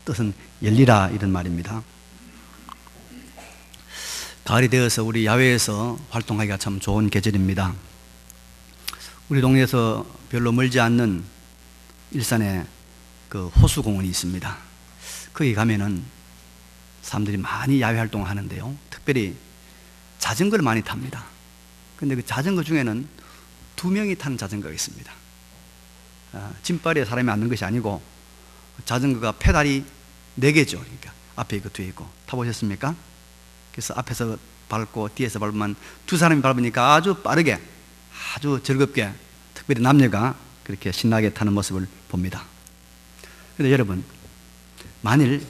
뜻은 열리라 이런 말입니다. 가을이 되어서 우리 야외에서 활동하기가 참 좋은 계절입니다. 우리 동네에서 별로 멀지 않는 일산에 그 호수공원이 있습니다. 거기 가면은 사람들이 많이 야외 활동을 하는데요, 특별히 자전거를 많이 탑니다. 근데 그 자전거 중에는 2명이 타는 자전거가 있습니다. 짐발에 사람이 앉는 것이 아니고 자전거가 페달이 4개죠. 그러니까 앞에 있고 뒤에 있고. 타보셨습니까? 그래서 앞에서 밟고 뒤에서 밟으면 2 사람이 밟으니까 아주 빠르게, 아주 즐겁게, 특별히 남녀가 그렇게 신나게 타는 모습을 봅니다. 그런데 여러분, 만일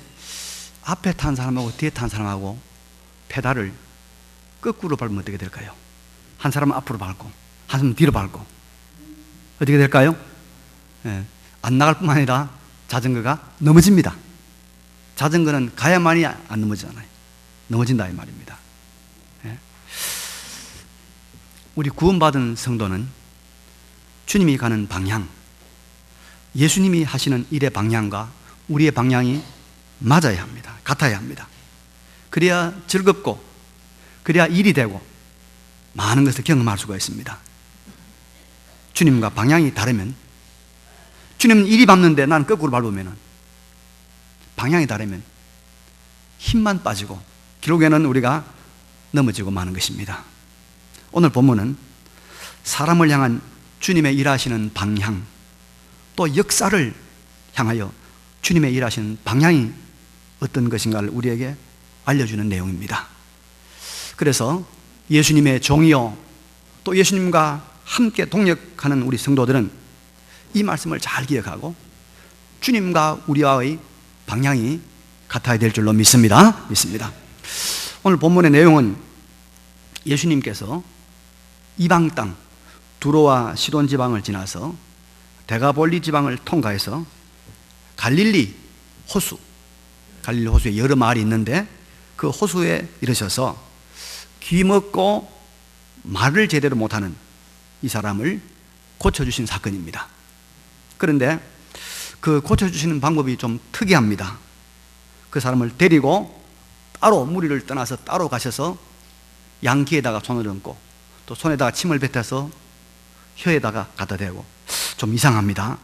앞에 탄 사람하고 뒤에 탄 사람하고 페달을 거꾸로 밟으면 어떻게 될까요? 한 사람은 앞으로 밟고 한 사람은 뒤로 밟고 어떻게 될까요? 안 나갈 뿐만 아니라 자전거가 넘어집니다. 자전거는 가야만이 안 넘어지잖아요. 넘어진다 이 말입니다. 우리 구원받은 성도는 주님이 가는 방향, 예수님이 하시는 일의 방향과 우리의 방향이 맞아야 합니다. 같아야 합니다. 그래야 즐겁고, 그래야 일이 되고 많은 것을 경험할 수가 있습니다. 주님과 방향이 다르면, 주님은 이리 밟는데 나는 거꾸로 밟으면 방향이 다르면 힘만 빠지고 결국에는 우리가 넘어지고 마는 것입니다. 오늘 본문은 사람을 향한 주님의 일하시는 방향, 또 역사를 향하여 주님의 일하시는 방향이 어떤 것인가를 우리에게 알려주는 내용입니다. 그래서 예수님의 종이요, 또 예수님과 함께 동역하는 우리 성도들은 이 말씀을 잘 기억하고 주님과 우리와의 방향이 같아야 될 줄로 믿습니다. 오늘 본문의 내용은 예수님께서 이방 땅 두로와 시돈 지방을 지나서 데가볼리 지방을 통과해서 갈릴리 호수에 여러 마을이 있는데 그 호수에 이르셔서 귀먹고 말을 제대로 못하는 이 사람을 고쳐주신 사건입니다. 그런데 그 고쳐주시는 방법이 좀 특이합니다. 그 사람을 데리고 따로 무리를 떠나서 따로 가셔서 양귀에다가 손을 얹고 또 손에다가 침을 뱉어서 혀에다가 갖다 대고, 좀 이상합니다.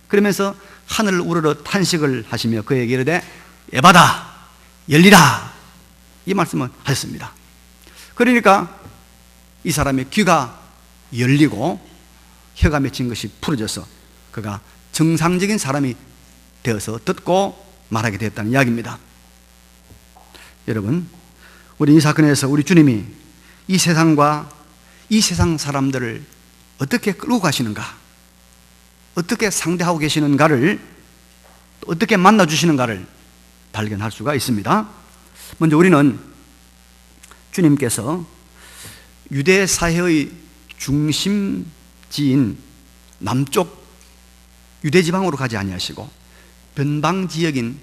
그러면서 하늘을 우러러 탄식을 하시며 그에게 이르되 에바다 열리라 이 말씀을 하셨습니다. 그러니까 이 사람의 귀가 열리고 혀가 맺힌 것이 풀어져서 그가 정상적인 사람이 되어서 듣고 말하게 되었다는 이야기입니다. 여러분, 우리 이 사건에서 우리 주님이 이 세상과 이 세상 사람들을 어떻게 끌고 가시는가, 어떻게 상대하고 계시는가를, 어떻게 만나주시는가를 발견할 수가 있습니다. 먼저 우리는 주님께서 유대 사회의 중심지인 남쪽 유대 지방으로 가지 아니하시고 변방 지역인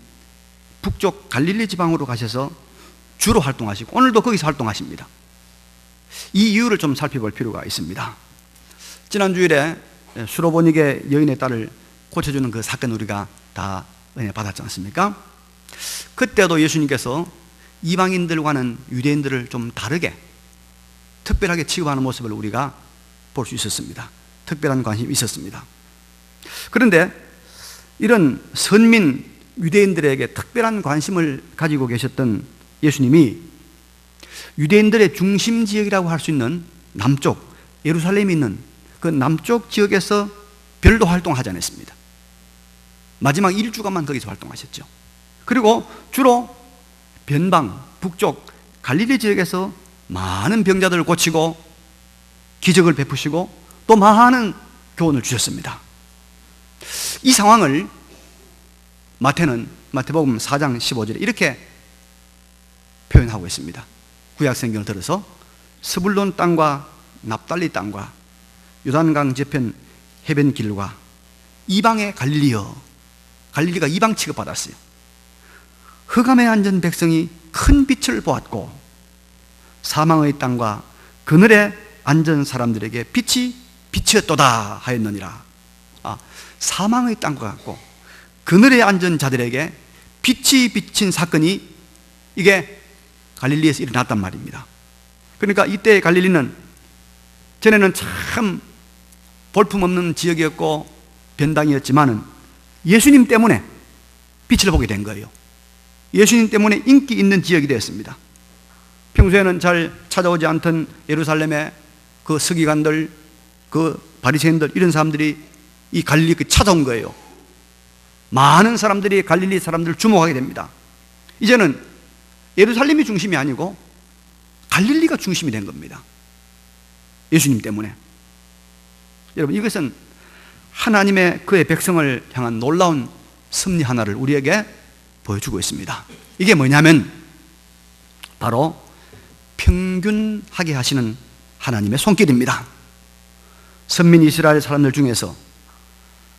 북쪽 갈릴리 지방으로 가셔서 주로 활동하시고 오늘도 거기서 활동하십니다. 이 이유를 좀 살펴볼 필요가 있습니다. 지난 주일에 수로보니게 여인의 딸을 고쳐주는 그 사건 우리가 다 은혜 받았지 않습니까? 그때도 예수님께서 이방인들과는 유대인들을 좀 다르게 특별하게 취급하는 모습을 우리가 볼 수 있었습니다. 특별한 관심이 있었습니다. 그런데 이런 선민 유대인들에게 특별한 관심을 가지고 계셨던 예수님이 유대인들의 중심 지역이라고 할 수 있는 남쪽 예루살렘이 있는 그 남쪽 지역에서 별도 활동하지 않았습니다. 마지막 1주간만 거기서 활동하셨죠. 그리고 주로 변방 북쪽 갈릴리 지역에서 많은 병자들을 고치고 기적을 베푸시고 또 많은 교훈을 주셨습니다. 이 상황을 마태복음 4장 15절에 이렇게 표현하고 있습니다. 구약 성경을 들어서 스불론 땅과 납달리 땅과 요단강 저편 해변 길과 이방의 갈릴리여, 갈릴리가 이방 취급받았어요. 흑암에 앉은 백성이 큰 빛을 보았고 사망의 땅과 그늘에 앉은 사람들에게 빛이 빛이었도다 하였느니라. 사망의 땅과 같고 그늘에 앉은 자들에게 빛이 비친 사건이 이게 갈릴리에서 일어났단 말입니다. 그러니까 이때 갈릴리는 전에는 참 볼품없는 지역이었고 변당이었지만은 예수님 때문에 빛을 보게 된 거예요. 예수님 때문에 인기 있는 지역이 되었습니다. 평소에는 잘 찾아오지 않던 예루살렘의 그 서기관들, 그 바리새인들, 이런 사람들이 이 갈릴리 찾아온 거예요. 많은 사람들이 갈릴리 사람들을 주목하게 됩니다. 이제는 예루살렘이 중심이 아니고 갈릴리가 중심이 된 겁니다. 예수님 때문에. 여러분, 이것은 하나님의 그의 백성을 향한 놀라운 섭리 하나를 우리에게 보여주고 있습니다. 이게 뭐냐면 바로 평균하게 하시는 하나님의 손길입니다. 선민 이스라엘 사람들 중에서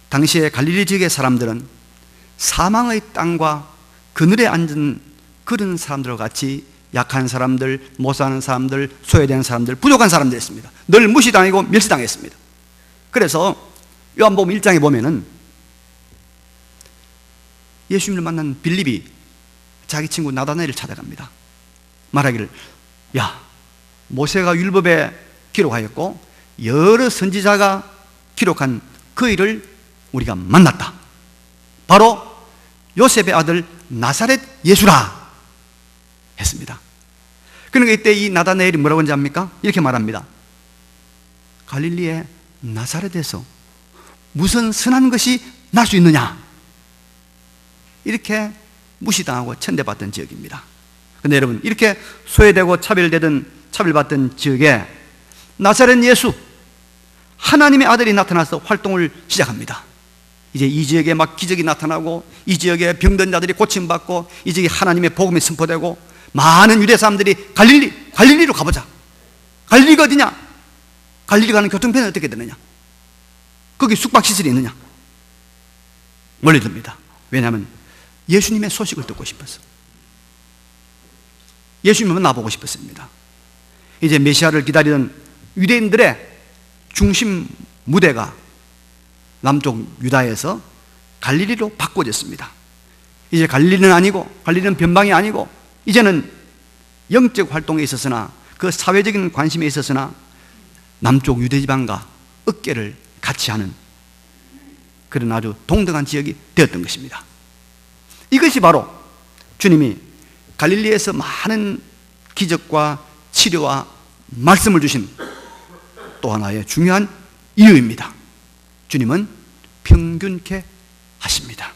당시에 갈릴리 지역의 사람들은 사망의 땅과 그늘에 앉은 그런 사람들과 같이 약한 사람들, 못 사는 사람들, 소외된 사람들, 부족한 사람들이었습니다. 늘 무시당하고 멸시당했습니다. 그래서 요한복음 1장에 보면은 예수님을 만난 빌립이 자기 친구 나다나엘을 찾아갑니다. 말하기를, 야, 모세가 율법에 기록하였고 여러 선지자가 기록한 그 일을 우리가 만났다. 바로 요셉의 아들 나사렛 예수라 했습니다. 그러니까 이때 이 나다나엘이 뭐라고 하는지 압니까? 이렇게 말합니다. 갈릴리의 나사렛에서 무슨 선한 것이 날 수 있느냐? 이렇게 무시당하고 천대받던 지역입니다. 그런데 여러분, 이렇게 소외되고 차별받던 지역에 나사렛 예수, 하나님의 아들이 나타나서 활동을 시작합니다. 이제 이 지역에 막 기적이 나타나고, 이 지역에 병든 자들이 고침받고, 이 지역에 하나님의 복음이 선포되고, 많은 유대 사람들이 갈릴리로 가보자. 갈릴리가 어디냐? 갈릴리 가는 교통편은 어떻게 되느냐? 거기 숙박시설이 있느냐? 몰려듭니다. 왜냐하면 예수님의 소식을 듣고 싶었어. 예수님을 만나보고 싶었습니다. 이제 메시아를 기다리던 유대인들의 중심 무대가 남쪽 유다에서 갈릴리로 바꿔졌습니다. 이제 갈릴리는 아니고, 갈릴리는 변방이 아니고, 이제는 영적 활동에 있었으나, 그 사회적인 관심에 있었으나 남쪽 유대지방과 어깨를 같이 하는 그런 아주 동등한 지역이 되었던 것입니다. 이것이 바로 주님이 갈릴리에서 많은 기적과 치료와 말씀을 주신 또 하나의 중요한 이유입니다. 주님은 평균케 하십니다.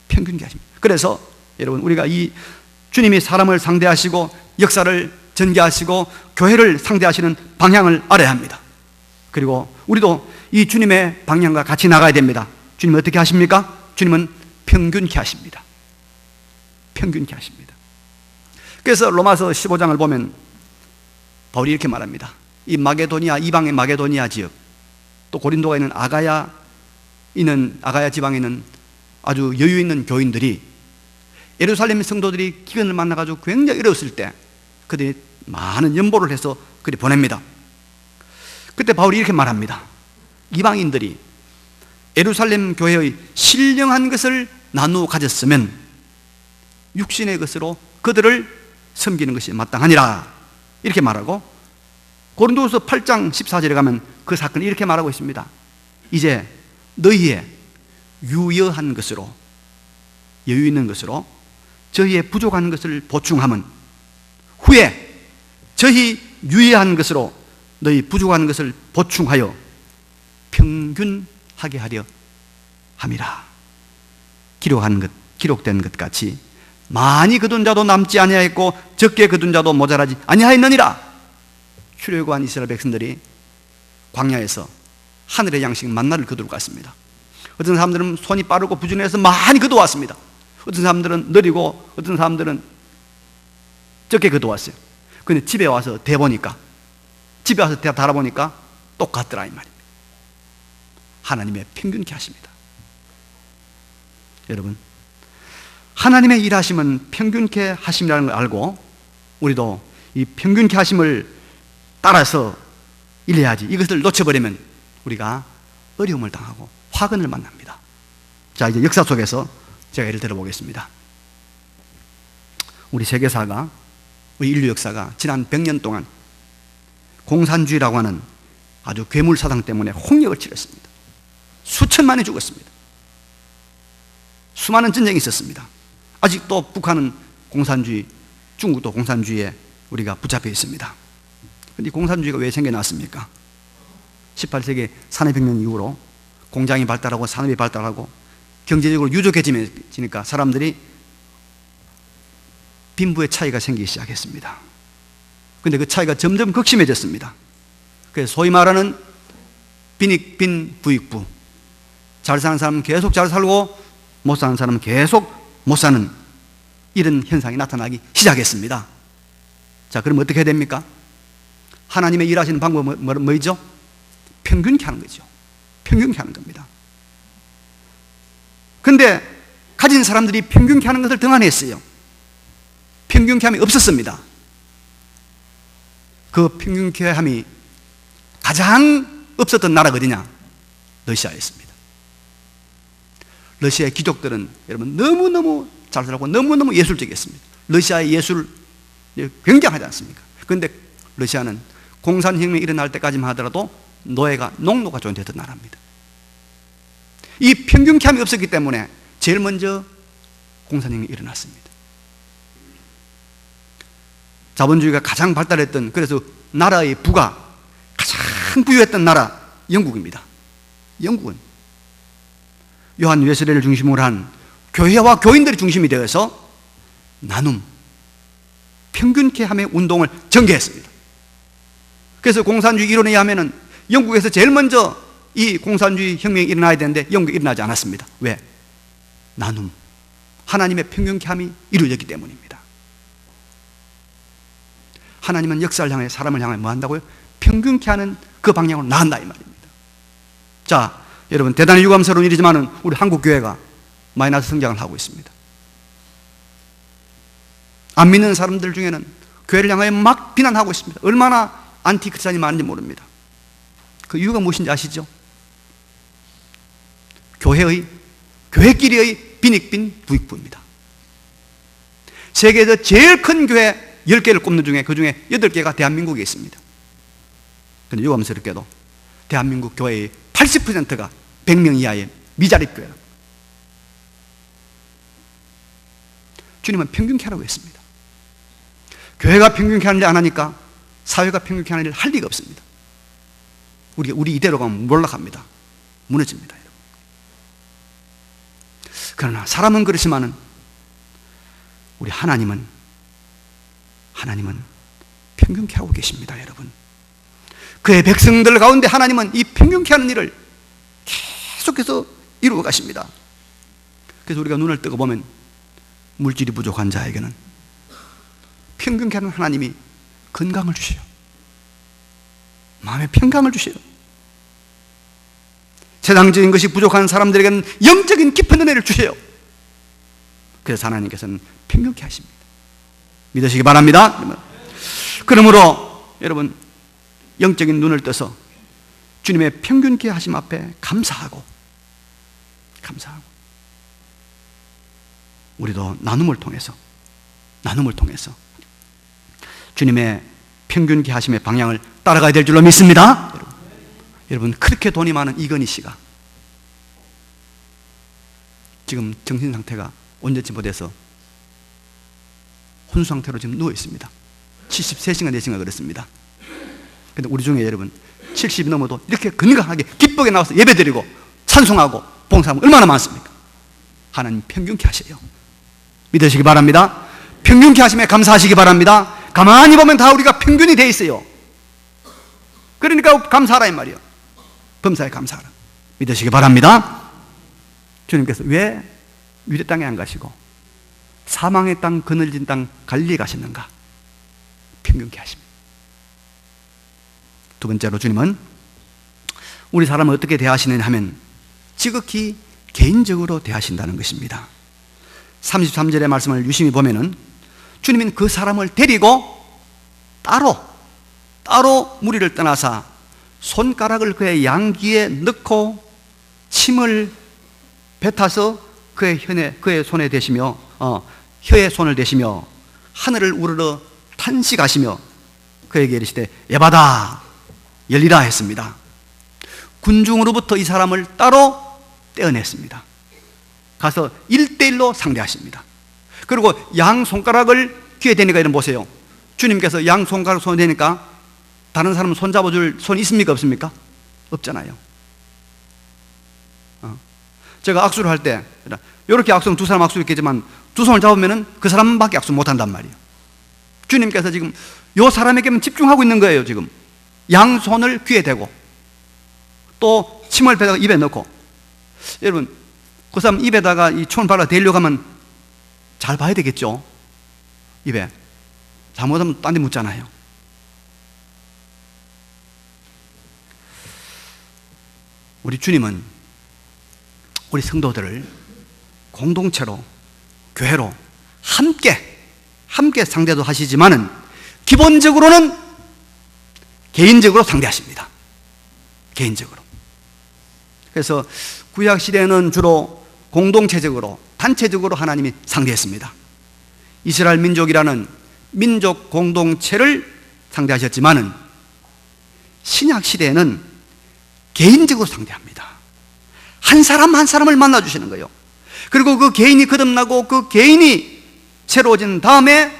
평균케 하십니다. 그래서 여러분, 우리가 이 주님이 사람을 상대하시고 역사를 전개하시고 교회를 상대하시는 방향을 알아야 합니다. 그리고 우리도 이 주님의 방향과 같이 나가야 됩니다. 주님은 어떻게 하십니까? 주님은 평균케 하십니다. 평균케 하십니다. 그래서 로마서 15장을 보면 바울이 이렇게 말합니다. 이 마게도니아, 이방의 마게도니아 지역, 또 고린도가 있는 아가야 지방에 있는 아주 여유 있는 교인들이 예루살렘 성도들이 기근을 만나가지고 굉장히 어려웠을 때 그들이 많은 연보를 해서 그들이 보냅니다. 그때 바울이 이렇게 말합니다. 이방인들이 예루살렘 교회의 신령한 것을 나누어 가졌으면 육신의 것으로 그들을 섬기는 것이 마땅하니라, 이렇게 말하고, 고린도후서 8장 14절에 가면 그 사건을 이렇게 말하고 있습니다. 이제 너희의 유여한 것으로, 여유 있는 것으로 저희의 부족한 것을 보충함은 후에 저희 유의한 것으로 너희 부족한 것을 보충하여 평균하게 하려 함이라. 기록된 것 같이 많이 거둔 자도 남지 아니하였고 적게 거둔 자도 모자라지 아니하였느니라. 출애굽한 이스라엘 백성들이 광야에서 하늘의 양식 만나를 거두러 갔습니다. 어떤 사람들은 손이 빠르고 부지런해서 많이 거두었습니다. 어떤 사람들은 느리고 어떤 사람들은 적게 거두었어요. 근데 집에 와서 달아보니까 똑같더라 이 말입니다. 하나님의 평균케 하십니다. 여러분, 하나님의 일하심은 평균케 하심이라는 걸 알고 우리도 이 평균케 하심을 따라서 일해야지. 이것을 놓쳐버리면 우리가 어려움을 당하고 화근을 만납니다. 자, 이제 역사 속에서 제가 예를 들어보겠습니다. 우리 세계사가, 우리 인류 역사가 지난 100년 동안 공산주의라고 하는 아주 괴물사상 때문에 홍역을 치렀습니다. 수천만이 죽었습니다. 수많은 전쟁이 있었습니다. 아직도 북한은 공산주의, 중국도 공산주의에 우리가 붙잡혀 있습니다. 그런데 공산주의가 왜 생겨났습니까? 18세기 산업혁명 이후로 공장이 발달하고 산업이 발달하고 경제적으로 유족해지니까 사람들이 빈부의 차이가 생기기 시작했습니다. 그런데 그 차이가 점점 극심해졌습니다. 그래서 소위 말하는 빈익빈 부익부, 잘 사는 사람은 계속 잘 살고 못 사는 사람은 계속 못 사는 이런 현상이 나타나기 시작했습니다. 자, 그럼 어떻게 해야 됩니까? 하나님의 일하시는 방법은 뭐죠? 평균케 하는 거죠. 평균케 하는 겁니다. 그런데 가진 사람들이 평균케 하는 것을 등한했어요. 평균케 함이 없었습니다. 그 평균케 함이 가장 없었던 나라가 어디냐? 러시아였습니다. 러시아의 귀족들은 여러분 너무너무 잘 살고 너무너무 예술적이었습니다. 러시아의 예술 굉장하지 않습니까? 그런데 러시아는 공산혁명이 일어날 때까지만 하더라도 노예가, 농노가 존재했던 나라입니다. 이 평균케 함이 없었기 때문에 제일 먼저 공산혁명이 일어났습니다. 자본주의가 가장 발달했던, 그래서 나라의 부가 가장 부유했던 나라 영국입니다. 영국은 요한 웨슬레를 중심으로 한 교회와 교인들이 중심이 되어서 나눔, 평균케 함의 운동을 전개했습니다. 그래서 공산주의 이론에 의하면 영국에서 제일 먼저 이 공산주의 혁명이 일어나야 되는데 영국에 일어나지 않았습니다. 왜? 나눔, 하나님의 평균케 함이 이루어졌기 때문입니다. 하나님은 역사를 향해, 사람을 향해 뭐 한다고요? 평균케 하는 그 방향으로 나간다 이 말입니다. 자, 여러분 대단히 유감스러운 일이지만 우리 한국교회가 마이너스 성장을 하고 있습니다. 안 믿는 사람들 중에는 교회를 향해 막 비난하고 있습니다. 얼마나 안티크리스찬이 많은지 모릅니다. 그 이유가 무엇인지 아시죠? 교회끼리의 빈익빈 부익부입니다. 세계에서 제일 큰 교회 10개를 꼽는 중에 그 중에 8개가 대한민국에 있습니다. 그런데 유감스럽게도 대한민국 교회의 80%가 100명 이하의 미자립 교회입니다. 주님은 평균케 하라고 했습니다. 교회가 평균케 하는 일 안 하니까 사회가 평균케 하는 일을 할 리가 없습니다. 우리 이대로 가면 몰락합니다. 무너집니다. 여러분. 그러나 사람은 그렇지만은 우리 하나님은 평균케 하고 계십니다. 여러분, 그의 백성들 가운데 하나님은 이 평균케 하는 일을 계속해서 이루어 가십니다. 그래서 우리가 눈을 뜨고 보면 물질이 부족한 자에게는 평균케 하는 하나님이 건강을 주셔요. 마음의 평강을 주셔요. 세상적인 것이 부족한 사람들에게는 영적인 깊은 은혜를 주셔요. 그래서 하나님께서는 평균케 하십니다. 믿으시기 바랍니다. 그러므로 여러분 영적인 눈을 떠서 주님의 평균케 하심 앞에 감사하고 우리도 나눔을 통해서 주님의 평균케 하심의 방향을 따라가야 될 줄로 믿습니다. 여러분 그렇게 돈이 많은 이건희 씨가 지금 정신 상태가 온전치 못해서 혼수 상태로 지금 누워 있습니다. 73시간 4시간 그랬습니다. 근데 우리 중에 여러분 70이 넘어도 이렇게 건강하게 기쁘게 나와서 예배드리고 찬송하고 봉사하면 얼마나 많습니까? 하나님 평균케 하셔요. 믿으시기 바랍니다. 평균케 하심에 감사하시기 바랍니다. 가만히 보면 다 우리가 평균이 돼 있어요. 그러니까 감사하라 이 말이에요. 범사에 감사하라. 믿으시기 바랍니다. 주님께서 왜 유대 땅에 안 가시고 사망의 땅, 그늘진 땅 갈리에 가셨는가? 평균케 하십니다. 두 번째로 주님은 우리 사람을 어떻게 대하시느냐 하면 지극히 개인적으로 대하신다는 것입니다. 33절의 말씀을 유심히 보면은 주님은 그 사람을 데리고 따로 무리를 떠나사 손가락을 그의 양귀에 넣고 침을 뱉어서 그의 손에 대시며 혀에 손을 대시며 하늘을 우러러 탄식하시며 그에게 이르시되 에바다 열리라 했습니다. 군중으로부터 이 사람을 따로 떼어냈습니다. 가서 1대1로 상대하십니다. 그리고 양 손가락을 귀에 대니까 이런 보세요. 주님께서 양 손가락 손에 대니까 다른 사람 손 잡아줄 손 있습니까? 없습니까? 없잖아요. 제가 악수를 할 때 이렇게 악수는 두 사람 악수 있겠지만 두 손을 잡으면 그 사람밖에 악수 못한단 말이에요. 주님께서 지금 이 사람에게만 집중하고 있는 거예요. 지금 양손을 귀에 대고 또 침을 배다가 입에 넣고, 여러분 그 사람 입에다가 이 총을 발라 대려고 하면 잘 봐야 되겠죠. 입에 잘못하면 딴 데 묻잖아요. 우리 주님은 우리 성도들을 공동체로, 교회로 함께 상대도 하시지만은 기본적으로는 개인적으로 상대하십니다. 개인적으로. 그래서 구약 시대에는 주로 공동체적으로, 단체적으로 하나님이 상대했습니다. 이스라엘 민족이라는 민족 공동체를 상대하셨지만은 신약 시대에는 개인적으로 상대합니다. 한 사람 한 사람을 만나주시는 거예요. 그리고 그 개인이 거듭나고 그 개인이 새로워진 다음에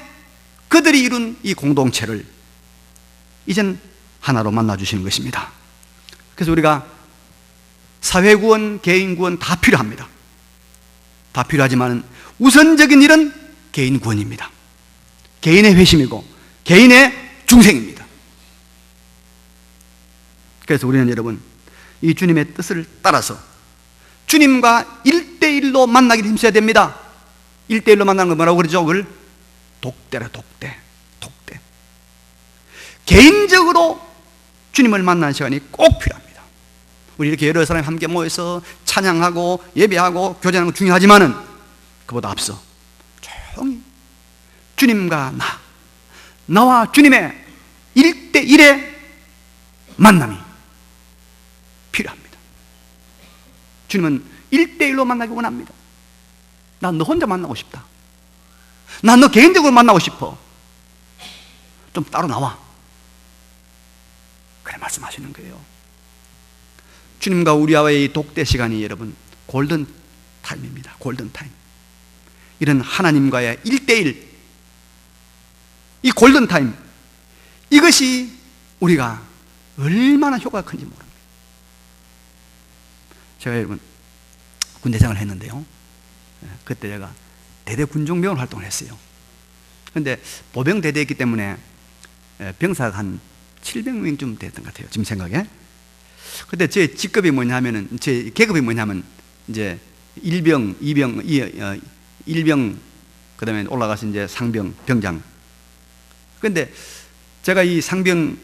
그들이 이룬 이 공동체를 이젠 하나로 만나주시는 것입니다. 그래서 우리가 사회구원, 개인구원 다 필요합니다. 다 필요하지만 우선적인 일은 개인구원입니다. 개인의 회심이고 개인의 중생입니다. 그래서 우리는 여러분 이 주님의 뜻을 따라서 주님과 1대1로 만나기를 힘써야 됩니다. 1대1로 만나는 거 뭐라고 그러죠? 그걸 독대라, 독대. 개인적으로 주님을 만나는 시간이 꼭 필요합니다. 우리 이렇게 여러 사람이 함께 모여서 찬양하고 예배하고 교제하는 거 중요하지만은 그보다 앞서 조용히 주님과 나와 주님의 1대1의 만남이 필요합니다. 주님은 1대1로 만나기 원합니다. 난 너 혼자 만나고 싶다. 난 너 개인적으로 만나고 싶어. 좀 따로 나와. 그래 말씀하시는 거예요. 주님과 우리와의 독대 시간이 여러분 골든 타임입니다. 골든 타임. 이런 하나님과의 1대1, 이 골든 타임, 이것이 우리가 얼마나 효과가 큰지 모릅니다. 제가 여러분 군대 생활을 했는데요, 그때 제가 대대 군종병원 활동을 했어요. 그런데 보병 대대였기 때문에 병사가 한 700명쯤 됐던 것 같아요, 지금 생각에. 근데 제 직급이 뭐냐면은, 제 계급이 뭐냐면 이제 1병, 2병, 1병, 그 다음에 올라가서 이제 상병, 병장. 근데 제가 이 상병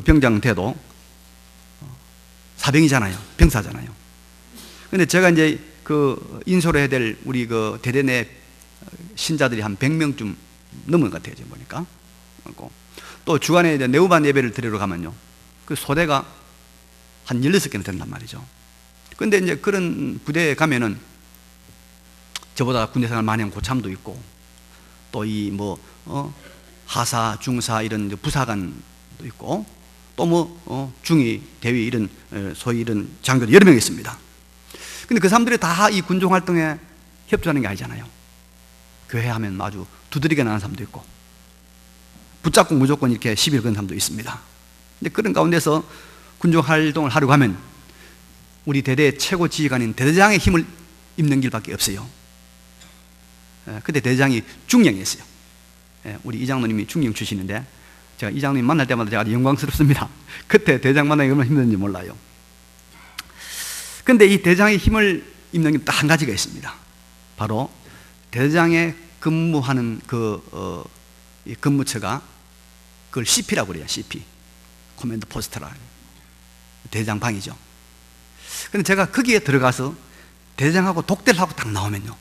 병장 돼도 사병이잖아요, 병사잖아요. 근데 제가 이제 그 인솔해야 될 우리 그 대대 내 신자들이 한 100명쯤 넘은 것 같아요, 지금 보니까. 또 주간에 이제 내후반 예배를 드리러 가면요, 그 소대가 한 16개나 된단 말이죠. 근데 이제 그런 부대에 가면은 저보다 군대 생활 많이 한 고참도 있고, 또 이 하사, 중사 이런 부사관도 있고, 또 중위, 대위 이런 소위 이런 장교도 여러 명 있습니다. 근데 그 사람들이 다 이 군종 활동에 협조하는 게 아니잖아요. 교회 하면 아주 두드리게 나는 사람도 있고, 붙잡고 무조건 이렇게 시비를 거는 사람도 있습니다. 근데 그런 가운데서 군종 활동을 하려고 하면 우리 대대의 최고 지휘관인 대대장의 힘을 입는 길밖에 없어요. 그때 대대장이 중령이었어요. 우리 이장로님이 중령 출신인데 제가 이장로님 만날 때마다 제가 아주 영광스럽습니다. 그때 대대장 만나기 얼마나 힘든지 몰라요. 근데 이 대대장의 힘을 입는 게 딱 한 가지가 있습니다. 바로 대대장의 근무하는 이 근무처가 그걸 CP라고 그래요. CP, 코맨드 포스트라, 대대장 방이죠. 근데 제가 거기에 들어가서 대대장하고 독대를 하고 딱 나오면요,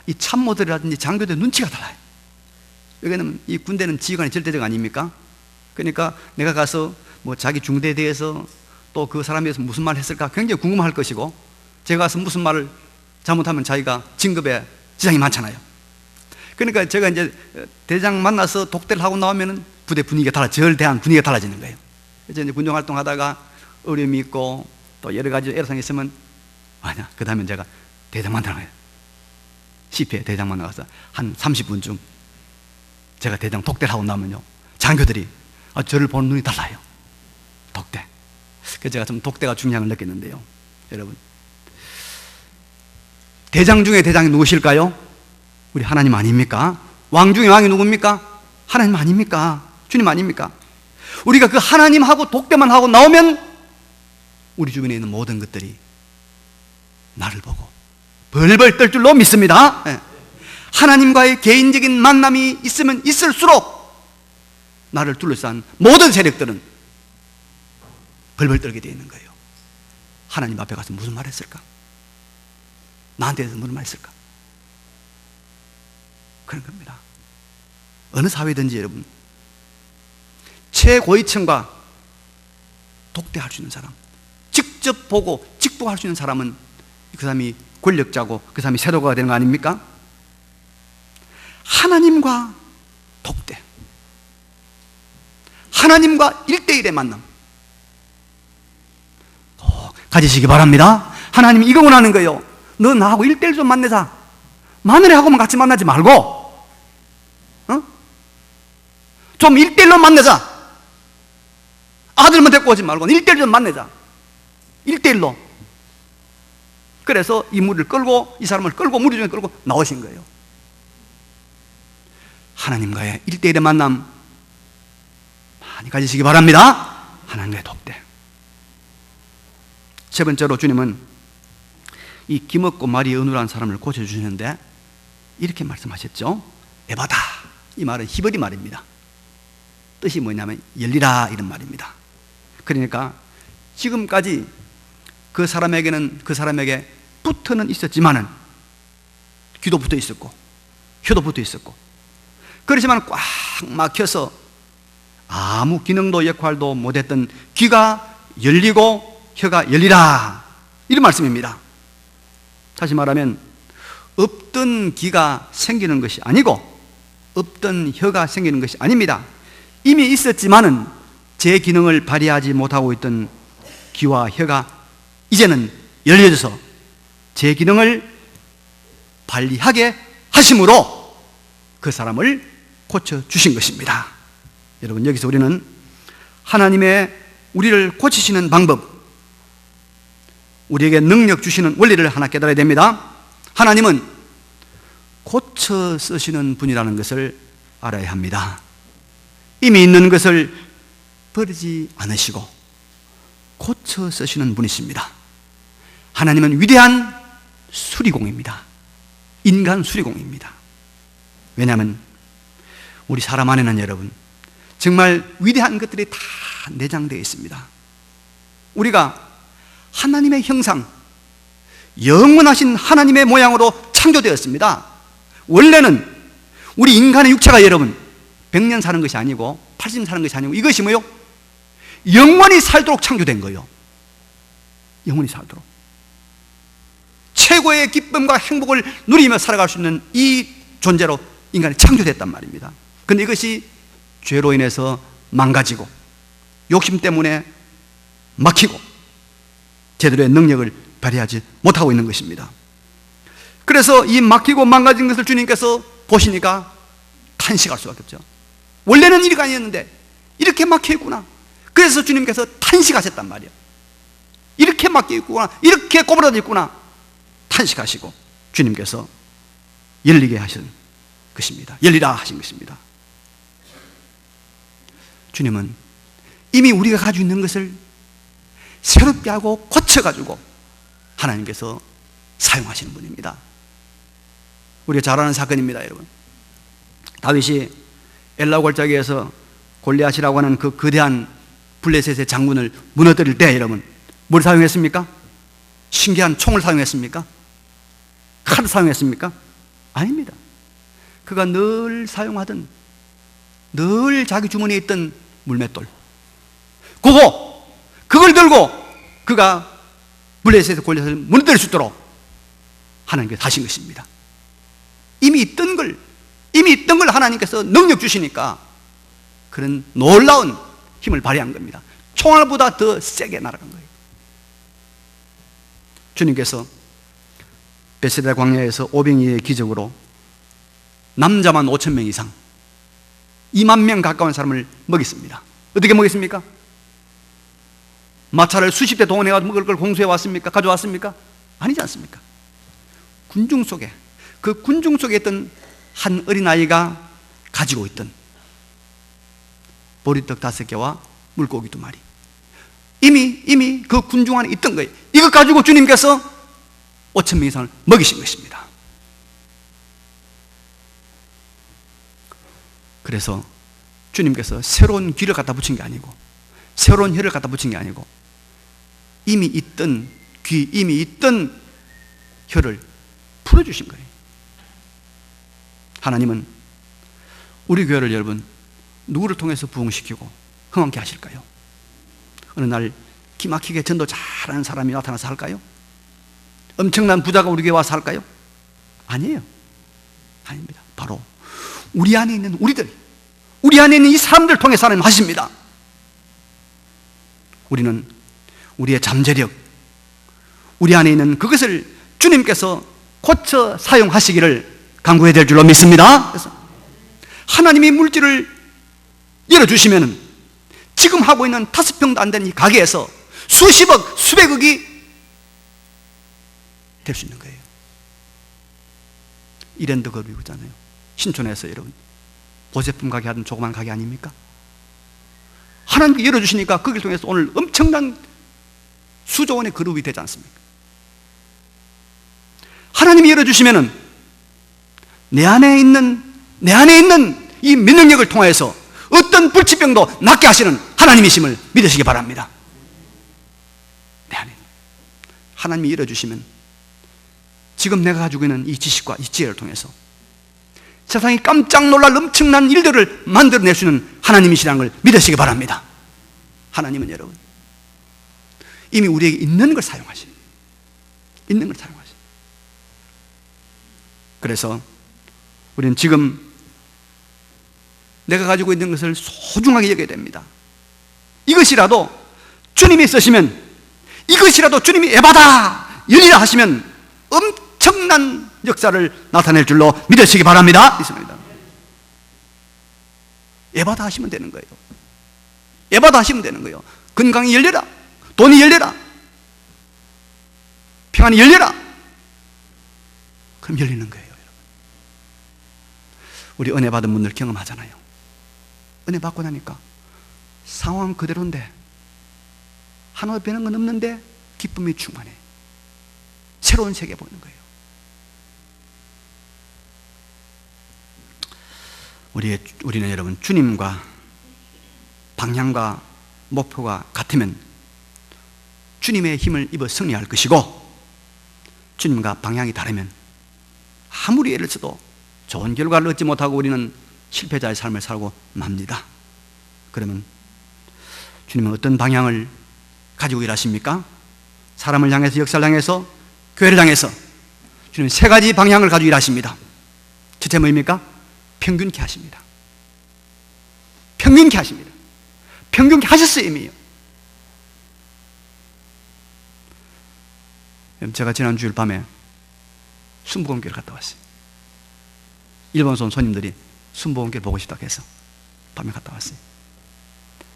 이 참모들이라든지 장교들 눈치가 달라요. 여기는 이 군대는 지휘관이 절대적 아닙니까? 그러니까 내가 가서 뭐 자기 중대에 대해서 또 그 사람에 대해서 무슨 말을 했을까 굉장히 궁금할 것이고, 제가 가서 무슨 말을 잘못하면 자기가 진급에 지장이 많잖아요. 그러니까 제가 이제 대장 만나서 독대를 하고 나오면은 부대 분위기가 저를 대한 분위기가 달라지는 거예요. 그래서 이제 군종 활동하다가 어려움이 있고 또 여러 가지 애로사항이 있으면 아니야. 그 다음에 제가 대장 만나러 가요. CP에 대장 만나가서 한 30분쯤 제가 대장 독대를 하고 나면요, 장교들이 저를 보는 눈이 달라요. 독대. 그래서 제가 좀 독대가 중요한 걸 느꼈는데요. 여러분, 대장 중에 대장이 누구실까요? 우리 하나님 아닙니까? 왕 중에 왕이 누굽니까? 하나님 아닙니까? 주님 아닙니까? 우리가 그 하나님하고 독대만 하고 나오면 우리 주변에 있는 모든 것들이 나를 보고 벌벌 떨 줄로 믿습니다. 하나님과의 개인적인 만남이 있으면 있을수록 나를 둘러싼 모든 세력들은 벌벌 떨게 되어 있는 거예요. 하나님 앞에 가서 무슨 말 했을까? 나한테 대해서 무슨 말 했을까? 그런 겁니다. 어느 사회든지 여러분, 최고위층과 독대할 수 있는 사람, 직접 보고 직보할 수 있는 사람은 그 사람이 권력자고 그 사람이 세도가 되는 거 아닙니까? 하나님과 독대, 하나님과 1대1의 만남 가지시기 바랍니다. 하나님이 이거 원하는 거예요. 너 나하고 1대1 좀 만나자. 마누라하고만 같이 만나지 말고 좀 1대1로 만나자. 아들만 데리고 오지 말고 1대1 좀 만나자. 1대1로. 그래서 이 무리를 끌고, 이 사람을 끌고 무리 중에 끌고 나오신 거예요. 하나님과의 1대1의 만남 많이 가지시기 바랍니다. 하나님과의 독대. 세 번째로 주님은 이 기먹고 말이 어눌한 사람을 고쳐주시는데 이렇게 말씀하셨죠. 에바다. 이 말은 히브리 말입니다. 뜻이 뭐냐면 열리라 이런 말입니다. 그러니까 지금까지 그 사람에게 붙어는 있었지만은 귀도 붙어 있었고 혀도 붙어 있었고 그렇지만 꽉 막혀서 아무 기능도 역할도 못했던 귀가 열리고 혀가 열리라 이런 말씀입니다. 다시 말하면 없던 귀가 생기는 것이 아니고 없던 혀가 생기는 것이 아닙니다. 이미 있었지만은 제 기능을 발휘하지 못하고 있던 귀와 혀가 이제는 열려져서 제 기능을 발휘하게 하심으로 그 사람을 고쳐주신 것입니다. 여러분, 여기서 우리는 하나님의 우리를 고치시는 방법, 우리에게 능력 주시는 원리를 하나 깨달아야 됩니다. 하나님은 고쳐 쓰시는 분이라는 것을 알아야 합니다. 이미 있는 것을 버리지 않으시고 고쳐 쓰시는 분이십니다. 하나님은 위대한 수리공입니다. 인간 수리공입니다. 왜냐하면 우리 사람 안에는 여러분 정말 위대한 것들이 다 내장되어 있습니다. 우리가 하나님의 형상, 영원하신 하나님의 모양으로 창조되었습니다. 원래는 우리 인간의 육체가 여러분 100년 사는 것이 아니고 80년 사는 것이 아니고 이것이 뭐요? 영원히 살도록 창조된 거예요. 영원히 살도록 최고의 기쁨과 행복을 누리며 살아갈 수 있는 이 존재로 인간이 창조됐단 말입니다. 그런데 이것이 죄로 인해서 망가지고 욕심 때문에 막히고 제대로의 능력을 발휘하지 못하고 있는 것입니다. 그래서 이 막히고 망가진 것을 주님께서 보시니까 탄식할 수밖에 없죠. 원래는 이렇게 아니었는데 이렇게 막혀있구나. 그래서 주님께서 탄식하셨단 말이에요. 이렇게 막혀있구나, 이렇게 꼬부라져 있구나 탄식하시고 주님께서 열리게 하신 것입니다. 열리라 하신 것입니다. 주님은 이미 우리가 가지고 있는 것을 새롭게 하고 고쳐가지고 하나님께서 사용하시는 분입니다. 우리가 잘 아는 사건입니다. 여러분, 다윗이 엘라 골짜기에서 골리앗이라고 하는 그 거대한 블레셋의 장군을 무너뜨릴 때 여러분 뭘 사용했습니까? 신기한 총을 사용했습니까? 칼을 사용했습니까? 아닙니다. 그가 늘 사용하던, 늘 자기 주머니에 있던 물맷돌, 그걸 들고 그가 블레셋의 골리앗을 무너뜨릴 수 있도록 하나님께서 하신 것입니다. 이미 있던 걸 하나님께서 능력 주시니까 그런 놀라운 힘을 발휘한 겁니다. 총알보다 더 세게 날아간 거예요. 주님께서 베세다 광야에서 오병이의 기적으로 남자만 5천 명 이상 2만 명 가까운 사람을 먹였습니다. 어떻게 먹였습니까? 마차를 수십 대 동원해가지고 먹을 걸 공수해 왔습니까? 가져왔습니까? 아니지 않습니까? 군중 속에, 그 군중 속에 있던 한 어린아이가 가지고 있던 보리떡 5개와 물고기 2마리, 이미 그 군중 안에 있던 거예요. 이것 가지고 주님께서 5천 명 이상을 먹이신 것입니다. 그래서 주님께서 새로운 귀를 갖다 붙인 게 아니고, 새로운 혀를 갖다 붙인 게 아니고, 이미 있던 귀, 이미 있던 혀를 풀어주신 거예요. 하나님은 우리 교회를 여러분 누구를 통해서 부흥시키고 흥왕케 하실까요? 어느 날 기막히게 전도 잘하는 사람이 나타나서 할까요? 엄청난 부자가 우리 교회에 와서 할까요? 아니에요. 아닙니다. 바로 우리 안에 있는 우리 안에 있는 이 사람들 통해서 하나님 하십니다. 우리는 우리의 잠재력, 우리 안에 있는 그것을 주님께서 고쳐 사용하시기를 간구해야 될 줄로 믿습니다. 그래서 하나님이 물질을 열어주시면 지금 하고 있는 5평도 안 되는 이 가게에서 수십억, 수백억이 될 수 있는 거예요. 이랜드 거리고 있잖아요. 신촌에서 여러분 보제품 가게 하던 조그만 가게 아닙니까? 하나님께 열어주시니까 거기를 통해서 오늘 엄청난 수조 원의 그룹이 되지 않습니까? 하나님이 열어주시면은 내 안에 있는 이 면역력을 통해서 어떤 불치병도 낫게 하시는 하나님이심을 믿으시기 바랍니다. 내 안에 하나님이 열어주시면 지금 내가 가지고 있는 이 지식과 이 지혜를 통해서 세상이 깜짝 놀랄 엄청난 일들을 만들어낼 수 있는 하나님이시라는 걸 믿으시기 바랍니다. 하나님은 여러분 이미 우리에게 있는 걸 사용하시. 그래서 우리는 지금 내가 가지고 있는 것을 소중하게 여겨야 됩니다. 이것이라도 주님이 쓰시면, 이것이라도 주님이 에바다 열리라 하시면 엄청난 역사를 나타낼 줄로 믿으시기 바랍니다. 믿습니다. 에바다 하시면 되는 거예요. 에바다 하시면 되는 거예요. 건강이 열려라, 돈이 열려라, 평안이 열려라. 그럼 열리는 거예요. 여러분. 우리 은혜 받은 분들 경험하잖아요. 은혜 받고 나니까 상황 그대로인데 하나 변한 건 없는데 기쁨이 충만해. 새로운 세계 보이는 거예요. 우리는 여러분 주님과 방향과 목표가 같으면 주님의 힘을 입어 승리할 것이고, 주님과 방향이 다르면 아무리 애를 써도 좋은 결과를 얻지 못하고 우리는 실패자의 삶을 살고 맙니다. 그러면 주님은 어떤 방향을 가지고 일하십니까? 사람을 향해서, 역사를 향해서, 교회를 향해서 주님은 3가지 방향을 가지고 일하십니다. 첫째 뭐입니까? 평균케 하십니다. 평균케 하십니다. 평균케 하셨어요, 이미요. 제가 지난 주일 밤에 순복음교회를 갔다 왔어요. 일본에서 온 손님들이 순복음교회를 보고 싶다고 해서 밤에 갔다 왔어요.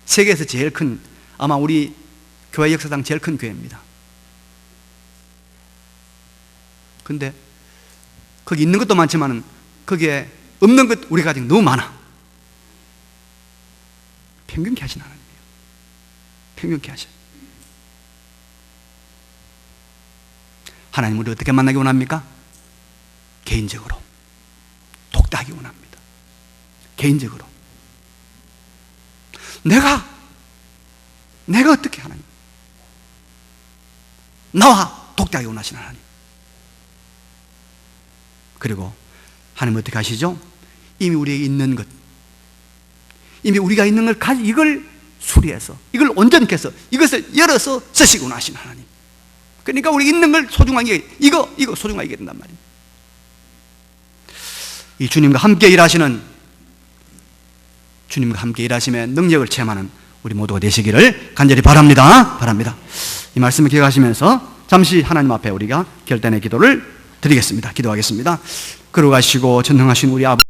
세계에서 제일 큰, 아마 우리 교회 역사상 제일 큰 교회입니다. 근데 거기 있는 것도 많지만 거기에 없는 것 우리가 아직 너무 많아. 평균케 하신 하나님이에요. 평균케 하셔. 하나님 우리 어떻게 만나기 원합니까? 개인적으로 독대하기 원합니다. 개인적으로 내가 어떻게 하나님, 나와 독대하기 원하시는 하나님. 그리고 하나님 어떻게 하시죠? 이미 우리에게 있는 것, 이미 우리가 있는 걸 가지고 이걸 수리해서, 이걸 온전케 해서, 이것을 열어서 쓰시고 나신 하나님. 그러니까 우리 있는 걸 소중하게, 이거 소중하게 된단 말입니다. 이 주님과 함께 일하시는, 주님과 함께 일하심의 능력을 체험하는 우리 모두가 되시기를 간절히 바랍니다. 이 말씀을 기억하시면서 잠시 하나님 앞에 우리가 결단의 기도를 드리겠습니다. 기도하겠습니다. 걸어가시고 전능하신 우리 아버지,